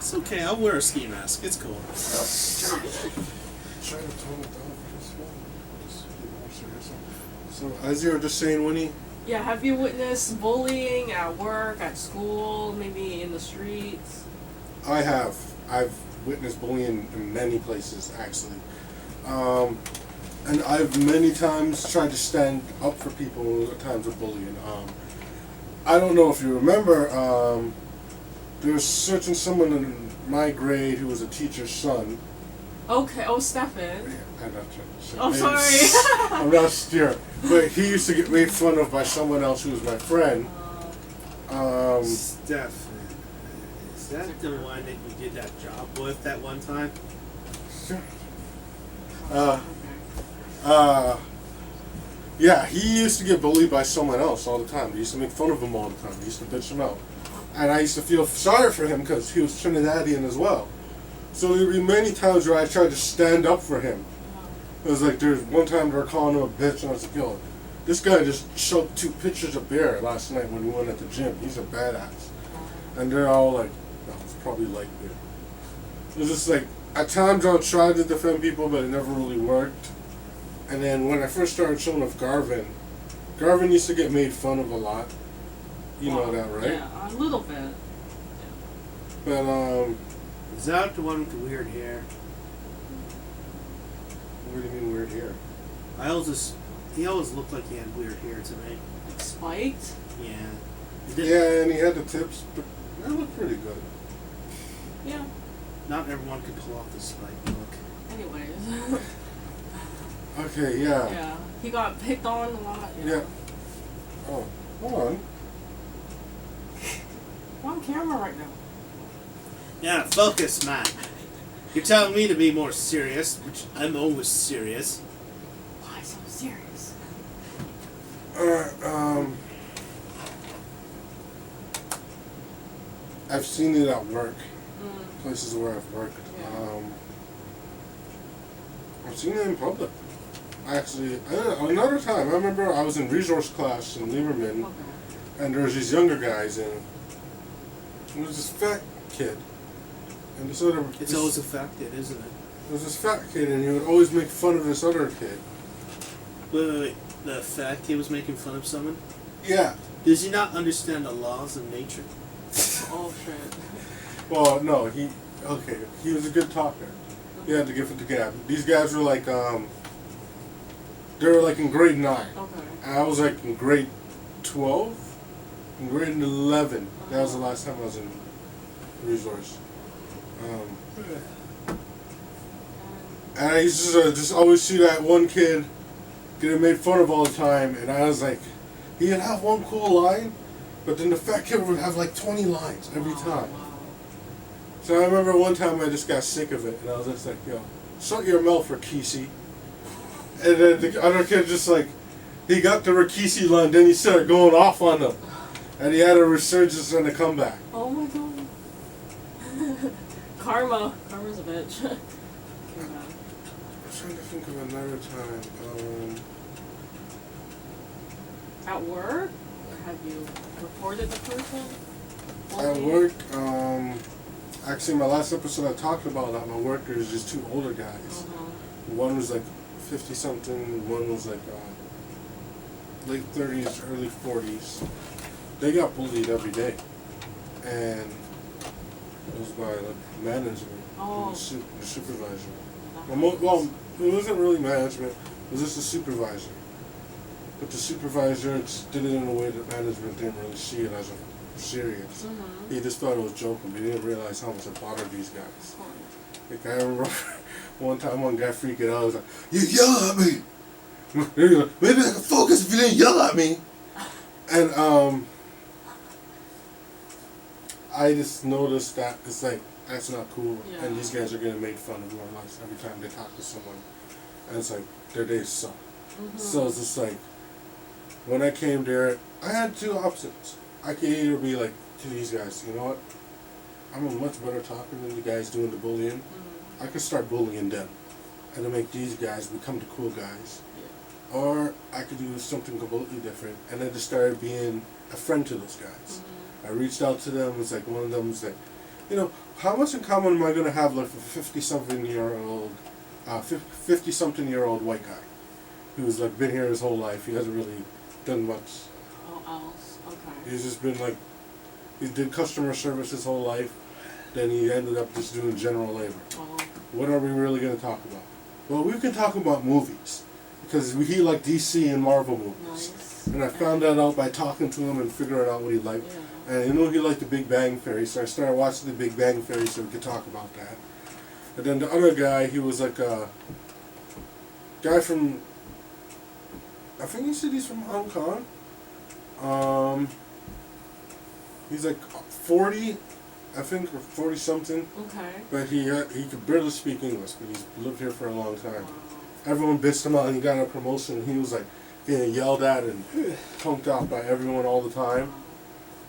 It's okay. I'll wear a ski mask. It's cool. Trying to tone it down for this one. Just be more serious. So, as you were just saying, Winnie. Yeah, have you witnessed bullying at work, at school, maybe in the streets? I have. I've witnessed bullying in many places, actually. And I've many times tried to stand up for people at times of bullying. I don't know if you remember, there was searching someone in my grade who was a teacher's son. Okay, Stefan. I'm not trying to say. Oh, sorry. I'm not sure. But he used to get made fun of by someone else who was my friend. Stefan. Is that the one that you did that job with that one time? Yeah, he used to get bullied by someone else all the time. He used to make fun of him all the time. He used to bitch him out. And I used to feel sorry for him because he was Trinidadian as well. So there would be many times where I tried to stand up for him. It was like, there's one time they were calling him a bitch, and I was like, yo, this guy just choked 2 pitchers of beer last night when we went at the gym. He's a badass. And they're all like, no, it's probably light beer. It was just like, at times I would try to defend people, but it never really worked. And then when I first started showing off Garvin used to get made fun of a lot. You know that, right? Yeah, a little bit. But, Is that the one with the weird hair? what do you mean weird hair? He always looked like he had weird hair to me. Like spiked? Yeah. Yeah, and he had the tips, but that looked pretty good. Yeah. Not everyone could pull off the spike look. Anyways. Okay, yeah. Yeah. He got picked on a lot. Yeah. Oh, hold on. I'm on camera right now. Yeah, focus, man. You're telling me to be more serious, which I'm always serious. Why so serious? I've seen it at work, places where I've worked. Yeah. I've seen it in public. Actually, another time, I remember I was in resource class in Lieberman, Okay. and there was these younger guys, and there was this fat kid, and this other. It's always a fact, isn't it? There was this fat kid, and he would always make fun of this other kid. Wait. The fat kid was making fun of someone? Yeah. Does he not understand the laws of nature? Oh shit. Well, no, he was a good talker. He had to give it to Gab. These guys were like, they were like in grade 9. Okay. And I was like in grade 12, in grade 11. That was the last time I was in resource. And I used to just always see that one kid getting made fun of all the time, and I was like, he'd have one cool line, but then the fat kid would have like 20 lines every time. Wow. So I remember one time I just got sick of it, and I was just like, yo, shut your mouth, Rikishi. And then the other kid just like, he got the Rikishi line, then he started going off on them. And he had a resurgence and a comeback. Oh my god. Karma's a bitch. Okay, wow. I'm trying to think of another time. At work? Have you reported the person? At work, actually my last episode I talked about that my worker is just 2 older guys. One was like 50 something, one was like late 30s, early 40s. They got bullied every day. And it was by like management, Oh. the supervisor. Well, it wasn't really management, it was just the supervisor. But the supervisor did it in a way that management didn't really see it as a serious. He just thought it was joking, but he didn't realize how much it bothered these guys. Like I remember one time one guy freaking out, I was like, "You yell at me!" Maybe I can focus if you didn't yell at me. And I just noticed that it's like, that's not cool. Yeah. And these guys are getting made fun of more or less every time they talk to someone. And it's like, their days suck. So it's just like, when I came there, I had 2 options. I could either be like to these guys, you know what? I'm a much better talker than the guys doing the bullying. I could start bullying them and to make these guys become the cool guys. Or I could do something completely different and then just started being a friend to those guys. I reached out to them. It's like one of them was like, you know, how much in common am I going to have like a 50-something-year-old, 50-something-year-old white guy who's like been here his whole life? He hasn't really done much. Oh, else. Okay. He's just been like, he did customer service his whole life. Then he ended up just doing general labor. Oh. What are we really going to talk about? Well, we can talk about movies because he liked DC and Marvel movies. Nice. And I found that out by talking to him and figuring out what he liked. Yeah. And he liked The Big Bang Theory, so I started watching The Big Bang Theory so we could talk about that. And then the other guy, he was like a guy from, I think he said he's from Hong Kong. He's like 40, I think, or 40 something. Okay. But he could barely speak English, but he's lived here for a long time. Everyone bitched him out, and he got a promotion, and he was like getting yelled at and punked out by everyone all the time.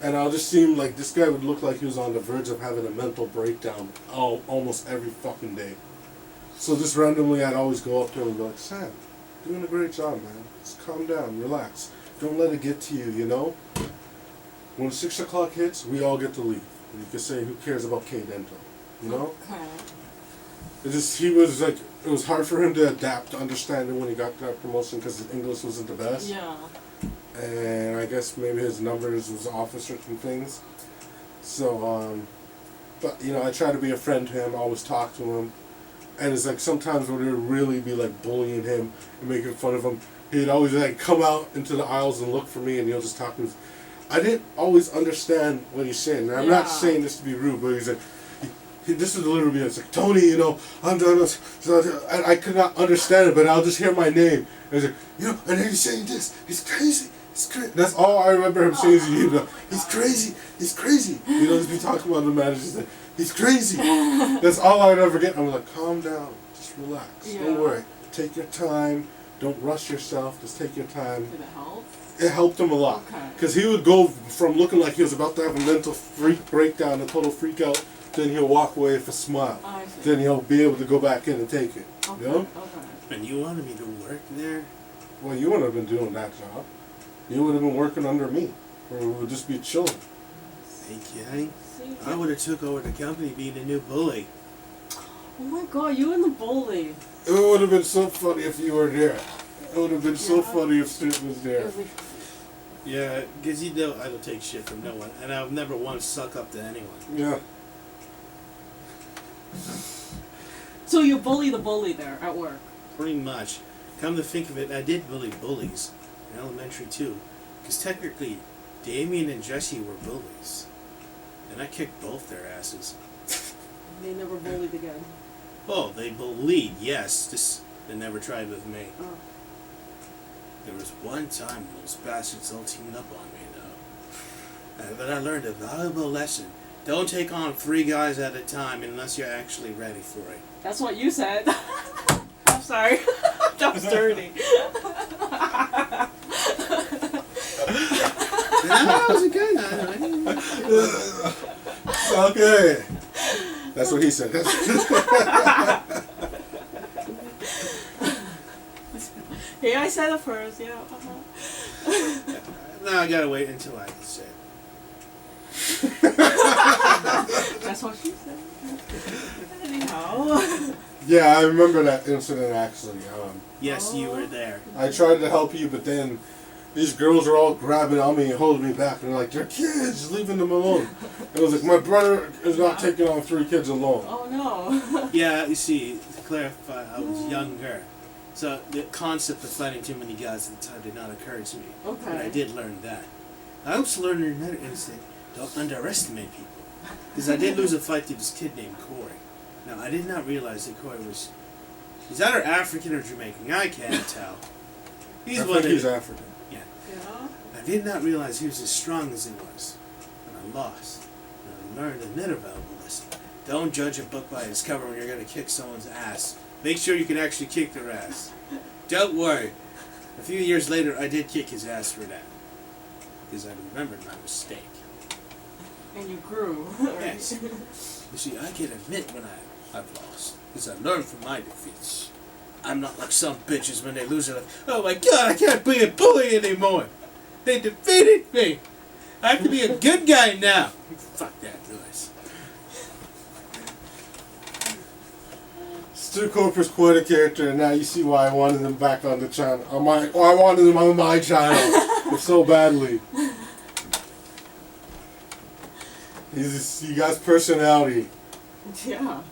And I just seemed like this guy would look like he was on the verge of having a mental breakdown almost every fucking day. So just randomly, I'd always go up to him and be like, Sam, doing a great job, man. Just calm down, relax. Don't let it get to you, you know? When 6 o'clock hits, we all get to leave. And you can say, who cares about K-Dental, you know? Okay. He was like, it was hard for him to adapt to understanding when he got that promotion because his English wasn't the best. Yeah. And I guess maybe his numbers was off of certain things. So, but you know, I try to be a friend to him, always talk to him. And it's like sometimes when they would really be like bullying him and making fun of him, he'd always like come out into the aisles and look for me and he'll just talk to me. I didn't always understand what he's saying. And I'm not saying this to be rude, but he's like, this is literally, it's like, Tony, you know, I'm done. I could not understand it, but I'll just hear my name. And he's like, you know, and then he's saying this, he's crazy. He's crazy. That's all I remember him saying to you. He's crazy. He's crazy. You know, just be talking about the managers. Like, he's crazy. That's all I'd ever get. I'm like, calm down. Just relax. Yeah. Don't worry. Take your time. Don't rush yourself. Just take your time. Did it help? It helped him a lot. Because he would go from looking like he was about to have a mental breakdown, a total freak out, then he'll walk away with a smile. I see. Then he'll be able to go back in and take it. Okay. You know? Okay. And you wanted me to work there? Well, you wouldn't have been doing that job. You would have been working under me. Or we would just be chilling. Hey, kidding? See? I would have took over the company being a new bully. Oh my god, you and the bully. It would have been so funny if you were there. It would have been so funny if Stuart was there. Yeah, because you know I don't take shit from no one, and I've never once suck up to anyone. Yeah. So you bully the bully there at work? Pretty much. Come to think of it, I did bully bullies in elementary too. Because technically, Damien and Jesse were bullies. And I kicked both their asses. They never bullied again. Oh, they bullied, yes. Just they never tried with me. Oh. There was one time those bastards all teamed up on me, though. But I learned a valuable lesson. Don't take on 3 guys at a time unless you're actually ready for it. That's what you said. I'm sorry. That was dirty. That was a good one. Okay. That's what he said. Yeah, I said it first, yeah. Now I gotta wait until I can say it. That's what she said. Anyhow. Yeah, I remember that incident actually. Yes, you were there. I tried to help you, but then these girls are all grabbing on me and holding me back, and they're like, "They're kids, leaving them alone." And I was like, "My brother is not taking on 3 kids alone." Oh no. Yeah, you see, to clarify, I was younger. So the concept of fighting too many guys at the time did not occur to me. Okay. But I did learn that. I also learned another instinct. Don't underestimate people. Because I did lose a fight to this kid named Corey. Now, I did not realize that Corey was... He's either African or Jamaican. I can't tell. I think he's African. Yeah. Yeah. I did not realize he was as strong as he was. And I lost. And I learned another valuable lesson. Don't judge a book by its cover when you're going to kick someone's ass. Make sure you can actually kick their ass. Don't worry. A few years later, I did kick his ass for that. Because I remembered my mistake. And you grew. Yes. You see, I can admit when I've lost. Because I learned from my defeats. I'm not like some bitches when they lose it. Like, oh my god, I can't be a bully anymore. They defeated me. I have to be a good guy now. Fuck that noise. Stu Cooper's quite a character, and now you see why I wanted him back on the channel. I wanted him on my channel so badly. He got personality. Yeah.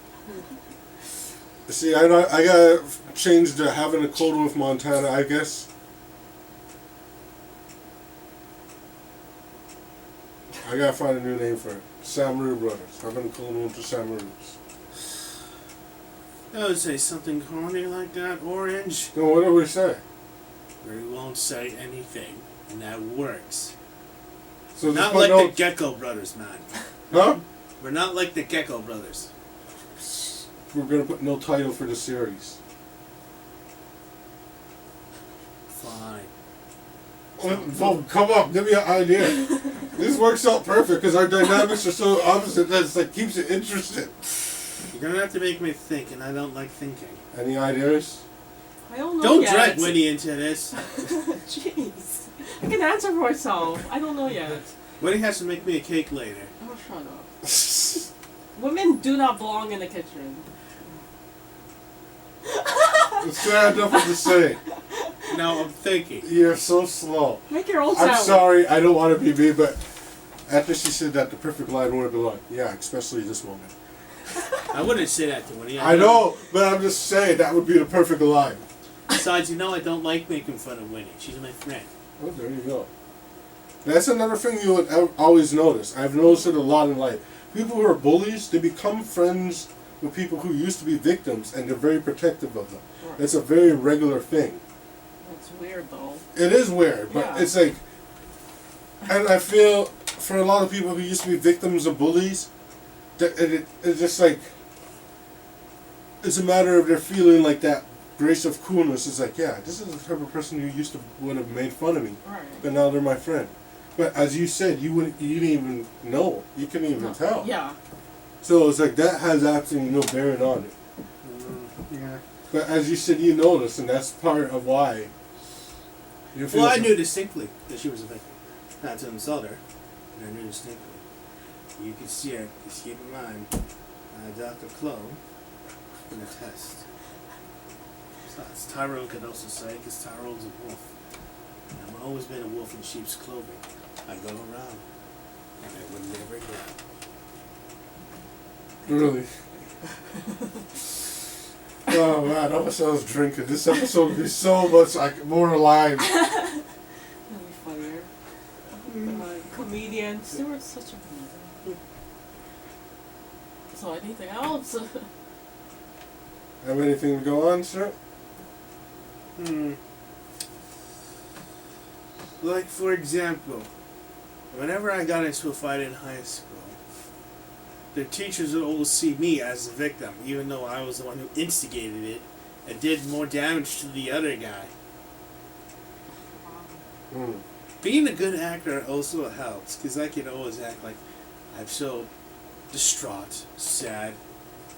See, I gotta change to having a quota with Montana, I guess. I gotta find a new name for it. Samaru Brothers. Having a quota with the Samarus. I would say something corny like that, Orange. No, what do we say? Where we won't say anything, and that works. So Not like the Gecko Brothers, man. Huh? We're not like the Gecko Brothers. We're gonna put no title for the series. Fine. Well, come up, give me an idea. This works out perfect because our dynamics are so opposite that it's like keeps it interesting. You're gonna have to make me think, and I don't like thinking. Any ideas? I don't know Don't yet. drag Winnie into this. Jeez. I can answer for myself. I don't know yet. Winnie has to make me a cake later. Oh, shut up. Women do not belong in the kitchen. That's what I have nothing to say. Now I'm thinking. You're so slow. Make your own I'm sandwich. sorry, I don't want to be mean, but after she said that, the perfect line would have been like, yeah, especially this woman. I wouldn't say that to Winnie. I know, but I'm just saying that would be the perfect line. Besides, I don't like making fun of Winnie. She's my friend. Oh, there you go. That's another thing you would always notice. I've noticed it a lot in life. People who are bullies, they become friends with people who used to be victims, and they're very protective of them. Right. It's a very regular thing. That's weird, though. It is weird, but Yeah. it's like, and I feel for a lot of people who used to be victims of bullies, that it's just like, it's a matter of their feeling like that grace of coolness. It's like, yeah, this is the type of person who used to would have made fun of me, Right. but now they're my friend. But as you said, you didn't even know, you couldn't even tell. Yeah. So it's like that has absolutely no bearing on it. Yeah. But as you said, you noticed, and that's part of why. You feel Well, I so- knew distinctly that she was a victim. Not to insult her, but I knew distinctly. You could see her. Just keep in mind, Dr. Clow can attest. Besides, Tyrone could also say, because Tyrone's a wolf. And I've always been a wolf in sheep's clothing. I go around, and I would never growl. Really? Oh man, I wish I was drinking. This episode would be so much like more alive. That'd be funnier. Comedian. Stuart's such a comedian. So anything else? Have anything to go on, sir? Like, for example, whenever I got into a fight in high school, the teachers would always see me as the victim, even though I was the one who instigated it and did more damage to the other guy. Being a good actor also helps, because I can always act like I'm so distraught, sad,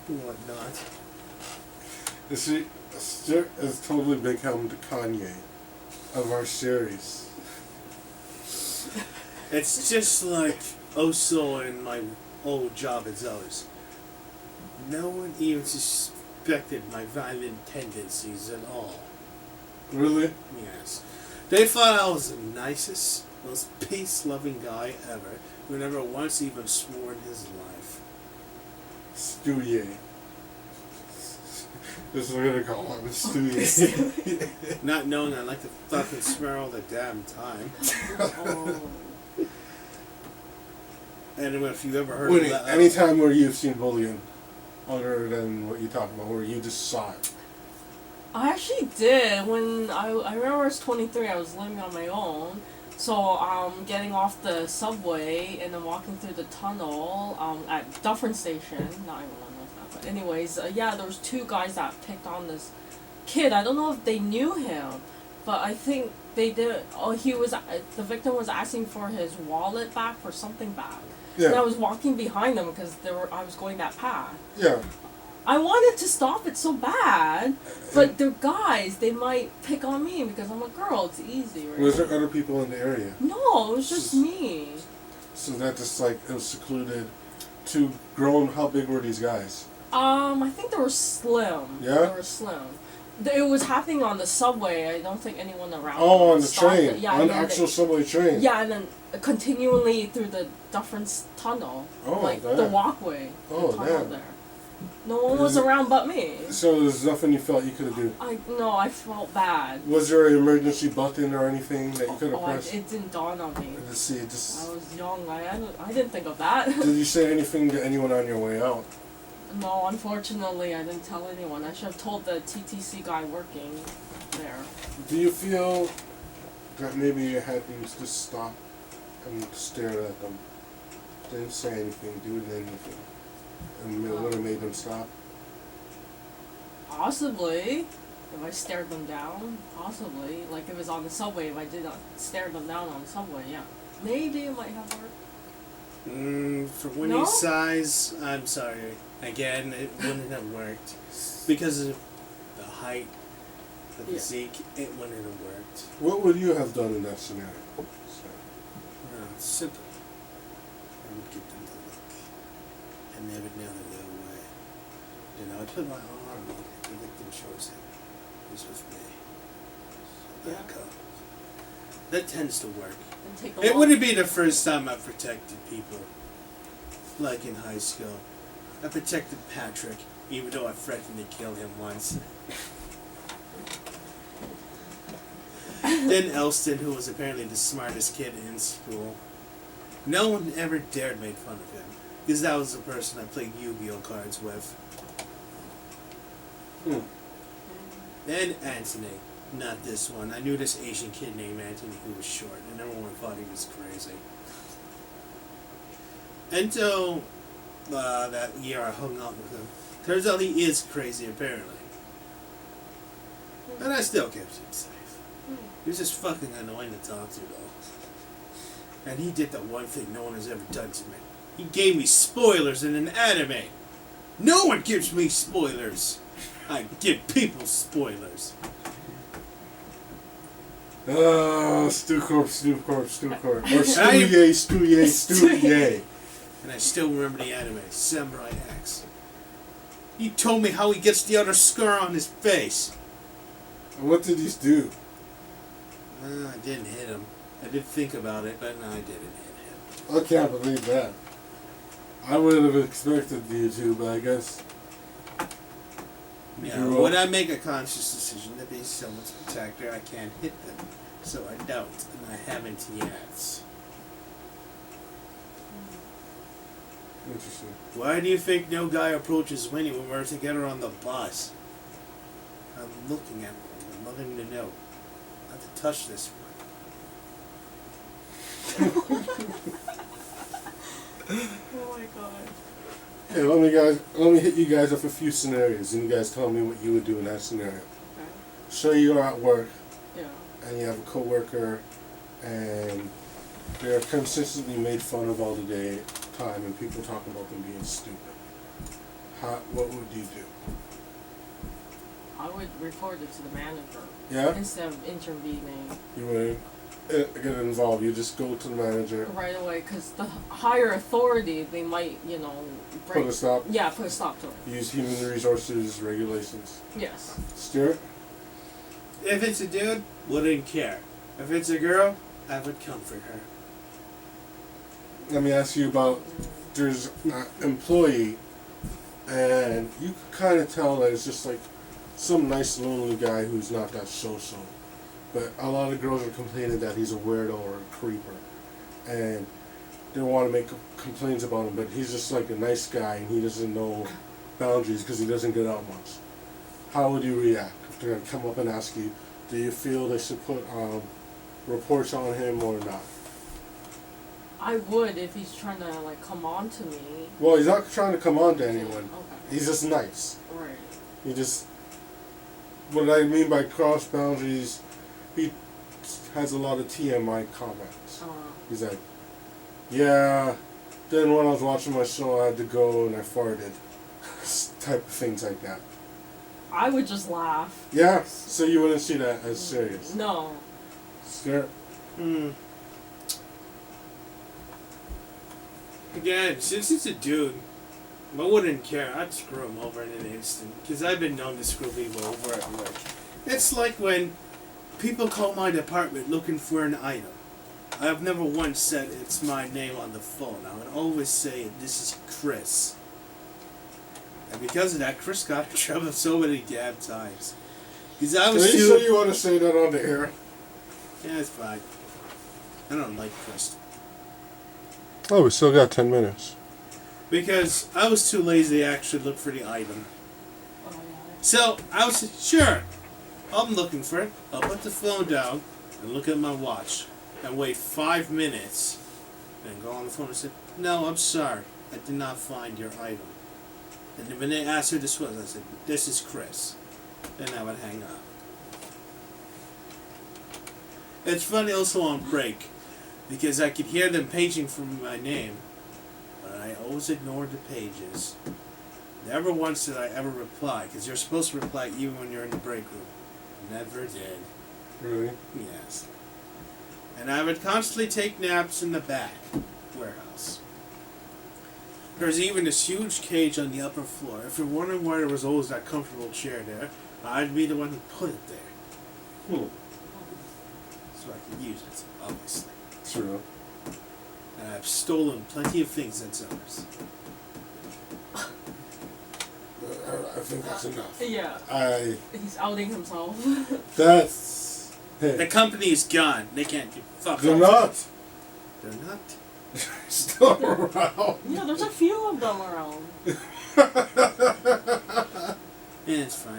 and whatnot. You see, Stuart has totally become the Kanye of our series. It's just like Oso in my old job at Zellers. No one even suspected my violent tendencies at all. Really? Yes. They thought I was the nicest, most peace-loving guy ever, who never once even swore in his life. Stewie. This is what we're gonna call him, Stewie. Not knowing I like to fucking swear all the damn time. Oh. And if you've ever heard Winnie, of that... any time where you've seen bullying, other than what you're talking about, where you just saw it. I actually did. When I remember I was 23, I was living on my own. So getting off the subway and then walking through the tunnel at Dufferin Station. Not everyone knows that, but anyways, yeah, there was two guys that picked on this kid. I don't know if they knew him, but I think they did. Oh, the victim was asking for his wallet back, for something back. Yeah. And I was walking behind them because I was going that path. Yeah. I wanted to stop it so bad, but they're guys. They might pick on me because I'm a girl. It's easy, right? Was there other people in the area? No, it was just me. So that just like, it was secluded. Two grown, how big were these guys? I think they were slim. Yeah? They were slim. It was happening on the subway. I don't think anyone around. Oh, on the stopped train. it. Yeah, On and the then actual subway train. Yeah, and then continually through the Dufferin tunnel, Oh, like damn. the walkway. Oh, the tunnel damn. there. No one was around but me. So there's nothing you felt you could have done? I felt bad. Was there an emergency button or anything that you could have Oh, pressed? it didn't dawn on me. Let's see, I just... was young. I didn't think of that. Did you say anything to anyone on your way out? No, unfortunately, I didn't tell anyone. I should have told the TTC guy working there. Do you feel that maybe you had to just stop and stare at them? Didn't say anything, do anything. And it would have made them stop? Possibly. If I stared them down, possibly. Like if it was on the subway, if I did not stare them down on the subway, yeah. Maybe it might have worked. For Winnie's No? size, I'm sorry. Again, it wouldn't have worked. Because of the height, the Yeah. physique, it wouldn't have worked. What would you have done in that scenario? It's simple. I would get them to look. And they would never go away. You know, I put my arm on the victim shows him. He's with me. So Yeah. back up. That tends to work. And take a It walk. wouldn't be the first time I protected people. Like in high school. I protected Patrick, even though I threatened to kill him once. Then Elston, who was apparently the smartest kid in school. No one ever dared make fun of him, because that was the person I played Yu-Gi-Oh cards with. Then Anthony, not this one. I knew this Asian kid named Anthony who was short, and everyone thought he was crazy. Until that year I hung out with him. Turns out he is crazy, apparently. And I still kept him safe. He was just fucking annoying to talk to, though. And he did the one thing no one has ever done to me. He gave me spoilers in an anime. No one gives me spoilers. I give people spoilers. Stu-corp. Or Stu-yay. And I still remember the anime, Samurai X. He told me how he gets the other scar on his face. And what did he do? I didn't hit him. I did think about it, but no, I didn't hit him. I can't believe that. I would have expected you to, but I guess... Yeah, grew when up- I make a conscious decision to be someone's protector, I can't hit them. So I don't, and I haven't yet. Interesting. Why do you think no guy approaches Winnie when we're together on the bus? I'm looking at him. I'm nothing to know. Not to touch this one. Oh my god. Okay, let me hit you guys up a few scenarios, and you guys tell me what you would do in that scenario. Okay. So you're at work, Yeah. and you have a coworker, and they're consistently made fun of all the time, and people talk about them being stupid. What would you do? I would report it to the manager Yeah? instead of intervening You would get involved. You just go to the manager, right away, because the higher authority, they might, break. put a stop, Yeah, put a stop to it. use human resources regulations. Yes. Stuart? If it's a dude, wouldn't care. If it's a girl, I would comfort her. Let me ask you about, there's an employee, and you can kind of tell that it's just like some nice lonely guy who's not that so-so. But a lot of girls are complaining that he's a weirdo or a creeper. And they want to make complaints about him, but he's just like a nice guy and he doesn't know boundaries because he doesn't get out much. How would you react if they're going to come up and ask you, do you feel they should put reports on him or not? I would if he's trying to, come on to me. Well, he's not trying to come on to anyone. Okay. He's just nice. Right. He just, what I mean by cross boundaries, he has a lot of TMI comments. He's like, yeah, then when I was watching my show, I had to go and I farted. Type of things like that. I would just laugh. Yeah, so you wouldn't see that as serious. No. Scared? Again, since it's a dude, I wouldn't care. I'd screw them over in an instant. Because I've been known to screw people over at work. It's like when people call my department looking for an item. I've never once said it's my name on the phone. I would always say, this is Chris. And because of that, Chris got in trouble so many damn times. Because I was Are you too... sure you want to say that on the air? Yeah, it's fine. I don't like Chris. Oh, we still got 10 minutes. Because I was too lazy to actually look for the item. Oh, yeah. So, I was sure, I'm looking for it. I'll put the phone down and look at my watch and wait 5 minutes and go on the phone and say, no, I'm sorry, I did not find your item. And then when they asked who this was, I said, this is Chris. Then I would hang up. It's funny also on break, because I could hear them paging for my name, but I always ignored the pages. Never once did I ever reply, because you're supposed to reply even when you're in the break room. Never did. Really? Yes. And I would constantly take naps in the back warehouse. There's even this huge cage on the upper floor. If you're wondering why there was always that comfortable chair there, I'd be the one who put it there. So I could use it, obviously. True. And I've stolen plenty of things at Zellers. I think that's enough. Yeah. He's outing himself. That's... The Hey. company is gone. They can't do fuck They're all. not. They're not. Still around. Yeah, there's a few of them around. Yeah, it's fine.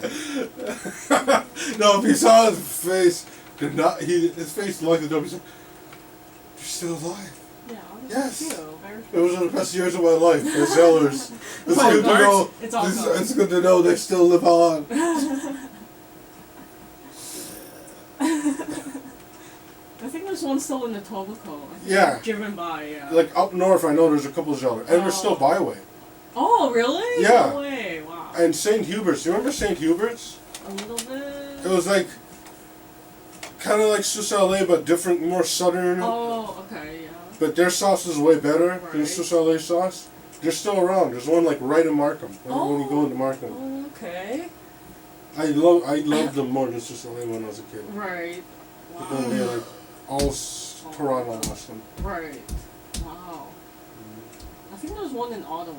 No, if you saw his face, his face looked at him. He's like, "You're still alive." Yeah, Yes. there's a few. Very It few. was one of the best years of my life. The Zellers. It's all good to good. know. It's all good. It's good to know they still live on. I think there's one still in the Etobicoke. Yeah. Driven by, yeah. Like up north, I know there's a couple of Zellers, and we're still byway. Oh, really? Yeah. No way. Wow. And St. Hubert's. Do you remember St. Hubert's? A little bit. It was like kind of like Swiss LA, but different, more southern. Oh, okay, yeah. But their sauce is way better than Right. Swiss LA sauce. They're still around. There's one like right in Markham. When you go into Markham. Oh, okay. I loved them more than Swiss LA when I was a kid. Right. But then they like all Toronto lost them. Right. Wow. I think there's one in Ottawa.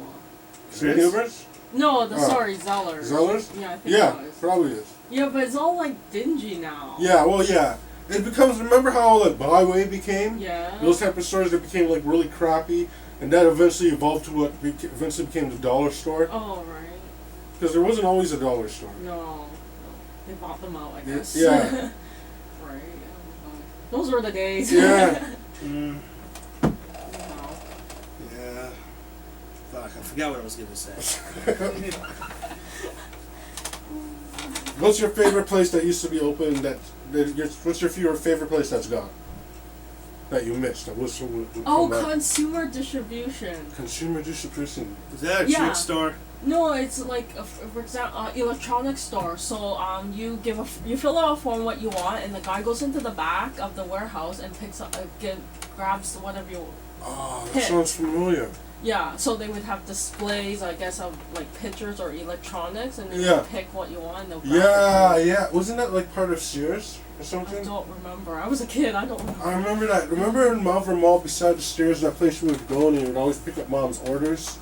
St. Hubert's? No, Oh. sorry, Zellers. Zellers? Yeah, I think Yeah, it was. probably is. Yeah, but it's all like dingy now. Yeah, well, yeah. It becomes. Remember how like Byway became? Yeah. Those type of stores that became like really crappy, and that eventually evolved to what eventually became the dollar store. Oh, right. Because there wasn't always a dollar store. No. They bought them out, I Yeah. guess. Yeah. Right. Oh, my God. Those were the days. Yeah. Mm, Wow. yeah. Fuck, I forgot what I was gonna say. What's your favorite place that used to be open? What's your favorite place that's gone? That you missed? That would Oh, come back? consumer distribution. Consumer distribution. Is that a Yeah. trick store? No, it's like for example, electronics store. So you you fill out a form what you want, and the guy goes into the back of the warehouse and picks up, grabs whatever you. Oh, that Hit. sounds familiar. Yeah, so they would have displays, I guess, of like pictures or electronics, and then Yeah. you pick what you want. And they'll grab Yeah, it. yeah. Wasn't that like part of Sears or I something? don't remember. I was a kid. I don't remember. I remember that. Remember in Mount Vermont, beside the stairs, that place we would go and you would always pick up mom's orders?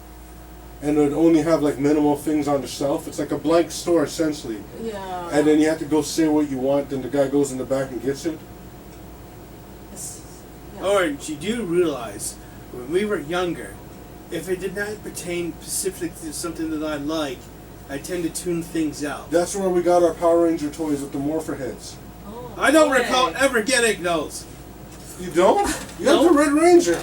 And it would only have like minimal things on the shelf. It's like a blank store essentially. Yeah. And then you have to go say what you want, then the guy goes in the back and gets it. It's- yeah. Or you do realize, when we were younger, if it did not pertain specifically to something that I like, I tend to tune things out. That's where we got our Power Ranger toys with the Morpher heads. Oh, I don't okay. recall ever getting those. You don't? You No. have the Red Ranger.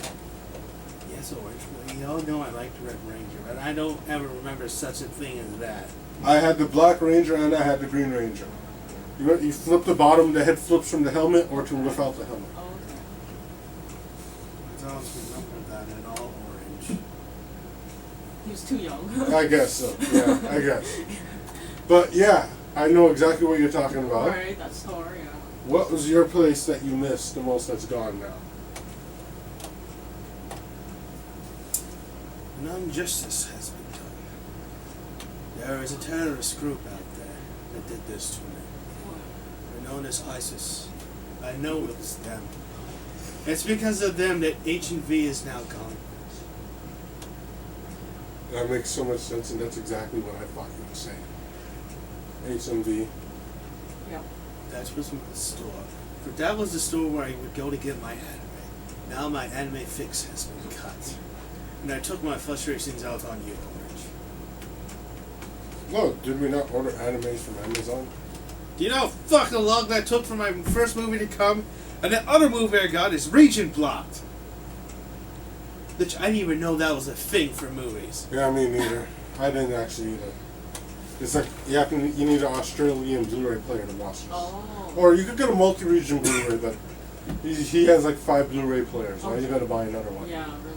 Yes, Orange. Well, you all know I like the Red Ranger, but I don't ever remember such a thing as that. I had the Black Ranger and I had the Green Ranger. You flip the bottom, the head flips from the helmet or to without the helmet. Oh, okay. I always remember that in all orange. He was too young. I guess so. Yeah, I guess. But yeah, I know exactly what you're talking about. Right, that store, yeah. What was your place that you missed the most that's gone now? An injustice has been done. There is a terrorist group out there that did this to me. They're known as ISIS. I know it's them. It's because of them that H&V is now gone. That makes so much sense, and that's exactly what I thought you would say. HMV. Yeah. That was my store. That was the store where I would go to get my anime. Now my anime fix has been cut. And I took my frustrations out on you, Orange. No, did we not order animes from Amazon? Do you know how fucking long that took for my first movie to come? And the other movie I got is region blocked. Which I didn't even know that was a thing for movies. Yeah, me neither. I didn't actually either. It's like you need an Australian Blu-ray player to watch this. Oh. Or you could get a multi-region Blu-ray, but he has like 5 Blu-ray players. Now you gotta buy another one. Yeah, really.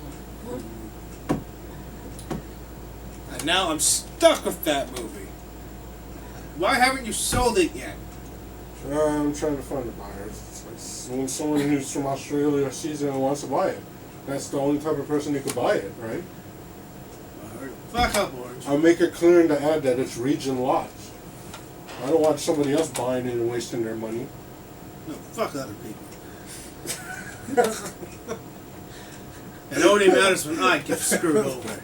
And now I'm stuck with that movie. Why haven't you sold it yet? I'm trying to find a buyer. It's when someone who's from Australia sees it and wants to buy it. That's the only type of person who could buy it, right? Fuck up, Orange. I'll make it clear in the ad that it's region lots. I don't want somebody else buying it and wasting their money. No, fuck other people. It only matters when I get screwed over.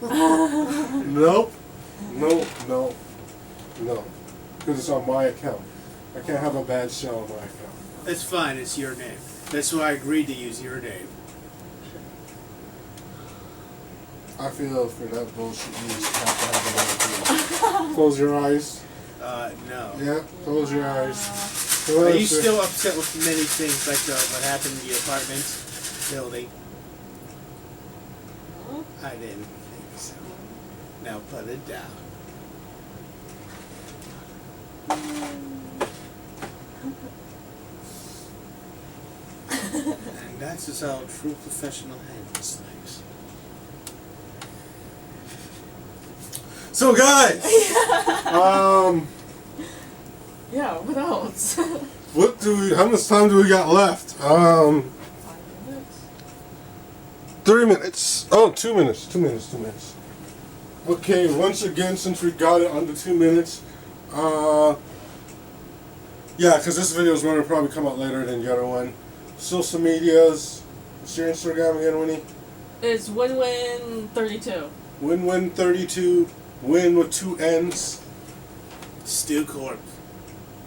Nope. No. Because it's on my account. I can't have a bad sale on my account. It's fine, it's your name. That's why I agreed to use your name. I feel for that bullshit you just have to have another. Close your eyes. No. Yeah, close your eyes. Are you still upset with many things, like what happened in the apartment building? I didn't think so. Now put it down. And that's just how a true professional handles things. So guys, Yeah, what else? how much time do we got left? 5 minutes? 3 minutes. Oh, 2 minutes. 2 minutes. 2 minutes. Okay, once again, since we got it under 2 minutes, yeah, because this video is going to probably come out later than the other one. Social medias. What's your Instagram again, Winnie? It's win-win-32. Win-win-32. Win with 2 N's. Stu Corp.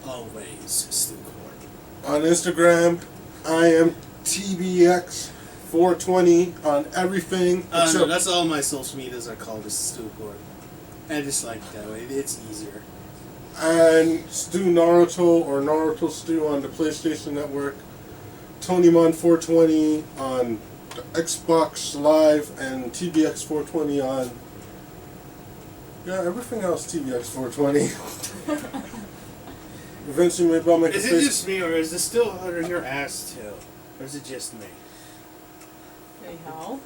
Always Stu Corp. On Instagram, I am TBX420 on everything. No, that's all my social medias are called, is Stu Corp. I just like that way. It's easier. And Stu Naruto or Naruto Stu on the PlayStation Network. TonyMon420 on the Xbox Live and TBX420 on. Yeah, everything else TBX420. Eventually, maybe I'll make Is it just me, or is this still under your ass too? Or is it just me? Anyhow.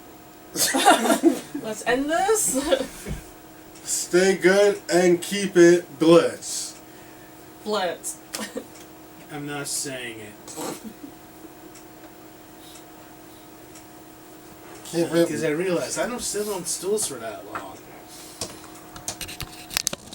Let's end this. Stay good and keep it blitz. Blitz. I'm not saying it. Keep Because it. I realized I don't sit on stools for that long.